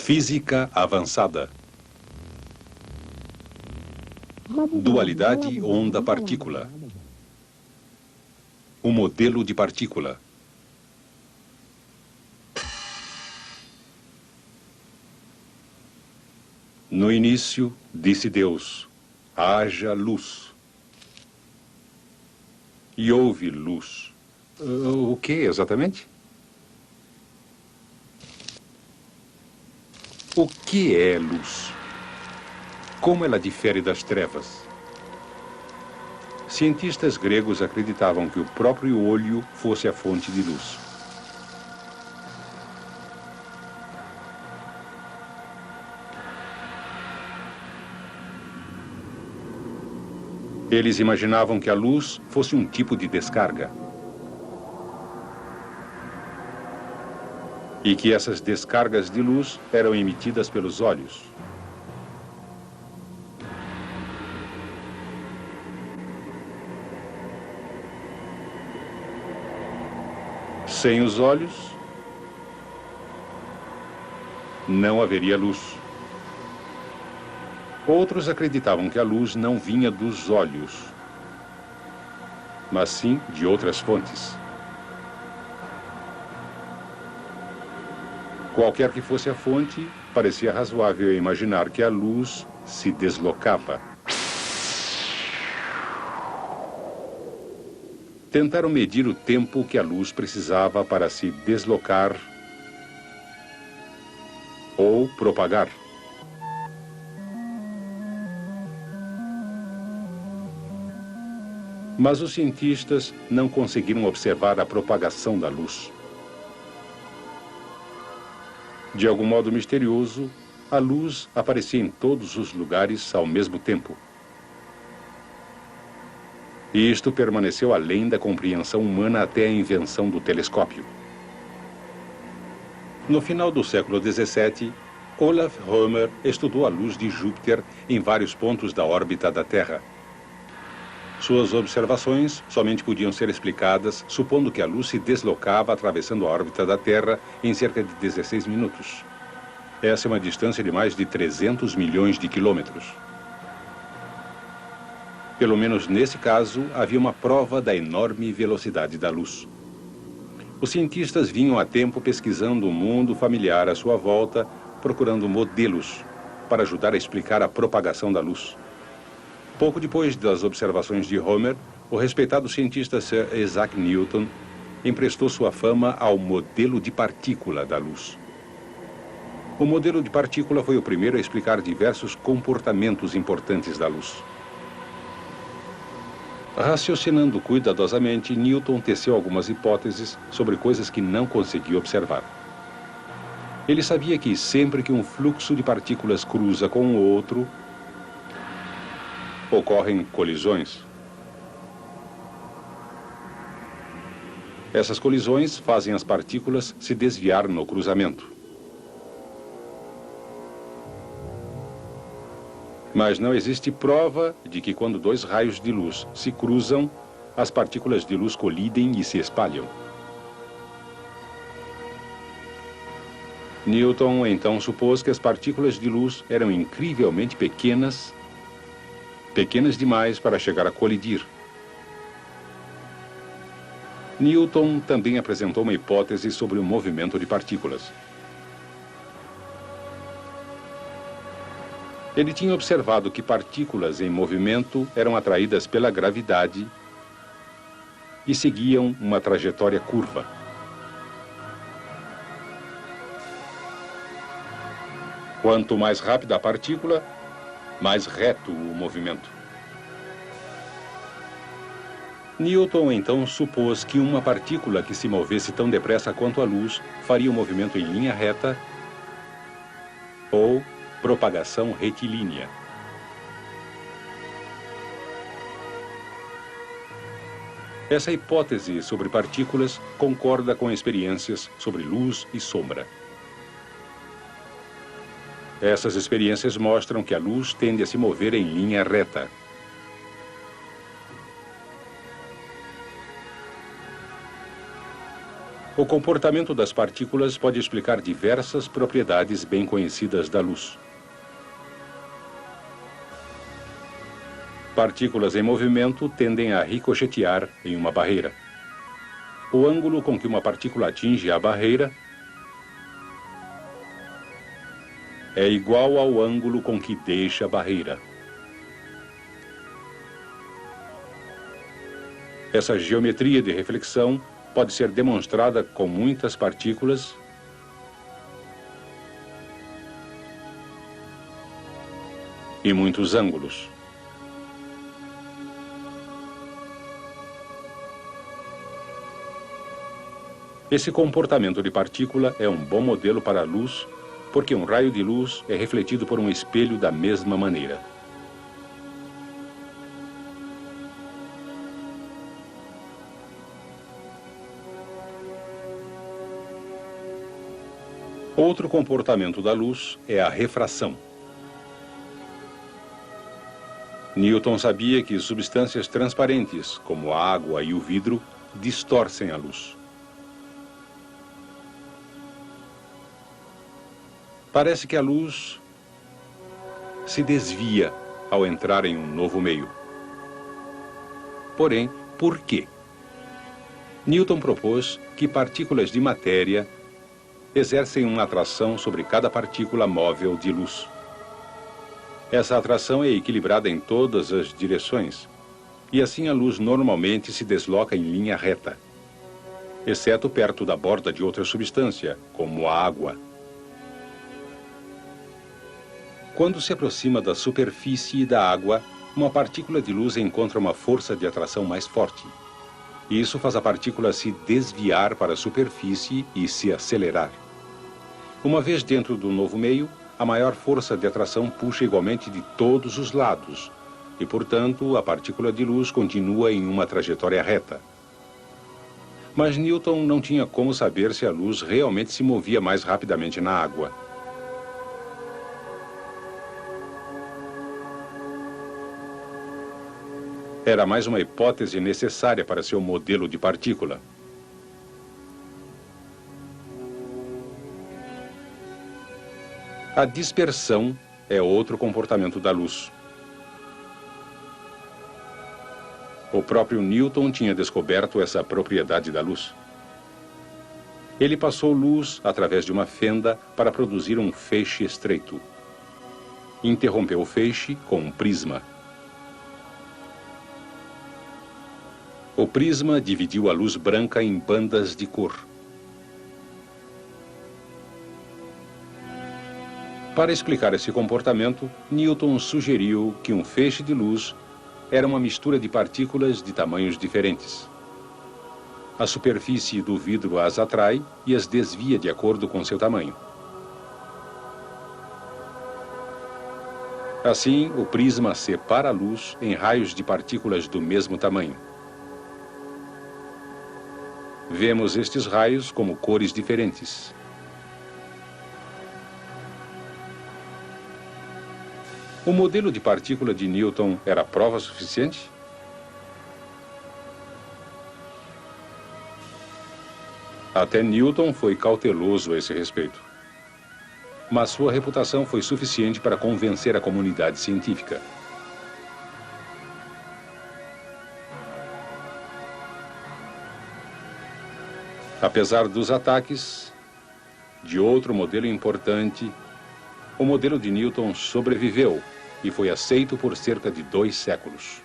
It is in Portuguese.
Física avançada. Dualidade onda-partícula. O modelo de partícula. No início, disse Deus, haja luz. E houve luz. O que exatamente? O que é luz? Como ela difere das trevas? Cientistas gregos acreditavam que o próprio olho fosse a fonte de luz. Eles imaginavam que a luz fosse um tipo de descarga. E que essas descargas de luz eram emitidas pelos olhos. Sem os olhos, não haveria luz. Outros acreditavam que a luz não vinha dos olhos, mas sim de outras fontes. Qualquer que fosse a fonte, parecia razoável imaginar que a luz se deslocava. Tentaram medir o tempo que a luz precisava para se deslocar ou propagar. Mas os cientistas não conseguiram observar a propagação da luz. De algum modo misterioso, a luz aparecia em todos os lugares ao mesmo tempo. E isto permaneceu além da compreensão humana até a invenção do telescópio. No final do século XVII, Olaf Römer estudou a luz de Júpiter em vários pontos da órbita da Terra. Suas observações somente podiam ser explicadas supondo que a luz se deslocava atravessando a órbita da Terra em cerca de 16 minutos. Essa é uma distância de mais de 300 milhões de quilômetros. Pelo menos nesse caso, havia uma prova da enorme velocidade da luz. Os cientistas vinham há tempo pesquisando o mundo familiar à sua volta, procurando modelos para ajudar a explicar a propagação da luz. Pouco depois das observações de Römer, o respeitado cientista Sir Isaac Newton emprestou sua fama ao modelo de partícula da luz. O modelo de partícula foi o primeiro a explicar diversos comportamentos importantes da luz. Raciocinando cuidadosamente, Newton teceu algumas hipóteses sobre coisas que não conseguia observar. Ele sabia que sempre que um fluxo de partículas cruza com o outro, ocorrem colisões. Essas colisões fazem as partículas se desviar no cruzamento. Mas não existe prova de que quando dois raios de luz se cruzam, as partículas de luz colidem e se espalham. Newton então supôs que as partículas de luz eram incrivelmente pequenas demais para chegar a colidir. Newton também apresentou uma hipótese sobre o movimento de partículas. Ele tinha observado que partículas em movimento eram atraídas pela gravidade e seguiam uma trajetória curva. Quanto mais rápida a partícula, mais reto o movimento. Newton então supôs que uma partícula que se movesse tão depressa quanto a luz faria o movimento em linha reta ou propagação retilínea. Essa hipótese sobre partículas concorda com experiências sobre luz e sombra. Essas experiências mostram que a luz tende a se mover em linha reta. O comportamento das partículas pode explicar diversas propriedades bem conhecidas da luz. Partículas em movimento tendem a ricochetear em uma barreira. O ângulo com que uma partícula atinge a barreira é igual ao ângulo com que deixa a barreira. Essa geometria de reflexão pode ser demonstrada com muitas partículas e muitos ângulos. Esse comportamento de partícula é um bom modelo para a luz, porque um raio de luz é refletido por um espelho da mesma maneira. Outro comportamento da luz é a refração. Newton sabia que substâncias transparentes, como a água e o vidro, distorcem a luz. Parece que a luz se desvia ao entrar em um novo meio. Porém, por quê? Newton propôs que partículas de matéria exercem uma atração sobre cada partícula móvel de luz. Essa atração é equilibrada em todas as direções, e assim a luz normalmente se desloca em linha reta, exceto perto da borda de outra substância, como a água. Quando se aproxima da superfície da água, uma partícula de luz encontra uma força de atração mais forte. Isso faz a partícula se desviar para a superfície e se acelerar. Uma vez dentro do novo meio, a maior força de atração puxa igualmente de todos os lados, e, portanto, a partícula de luz continua em uma trajetória reta. Mas Newton não tinha como saber se a luz realmente se movia mais rapidamente na água. Era mais uma hipótese necessária para seu modelo de partícula. A dispersão é outro comportamento da luz. O próprio Newton tinha descoberto essa propriedade da luz. Ele passou luz através de uma fenda para produzir um feixe estreito. Interrompeu o feixe com um prisma. O prisma dividiu a luz branca em bandas de cor. Para explicar esse comportamento, Newton sugeriu que um feixe de luz era uma mistura de partículas de tamanhos diferentes. A superfície do vidro as atrai e as desvia de acordo com seu tamanho. Assim, o prisma separa a luz em raios de partículas do mesmo tamanho. Vemos estes raios como cores diferentes. O modelo de partícula de Newton era prova suficiente? Até Newton foi cauteloso a esse respeito. Mas sua reputação foi suficiente para convencer a comunidade científica. Apesar dos ataques de outro modelo importante, o modelo de Newton sobreviveu e foi aceito por cerca de 2 séculos.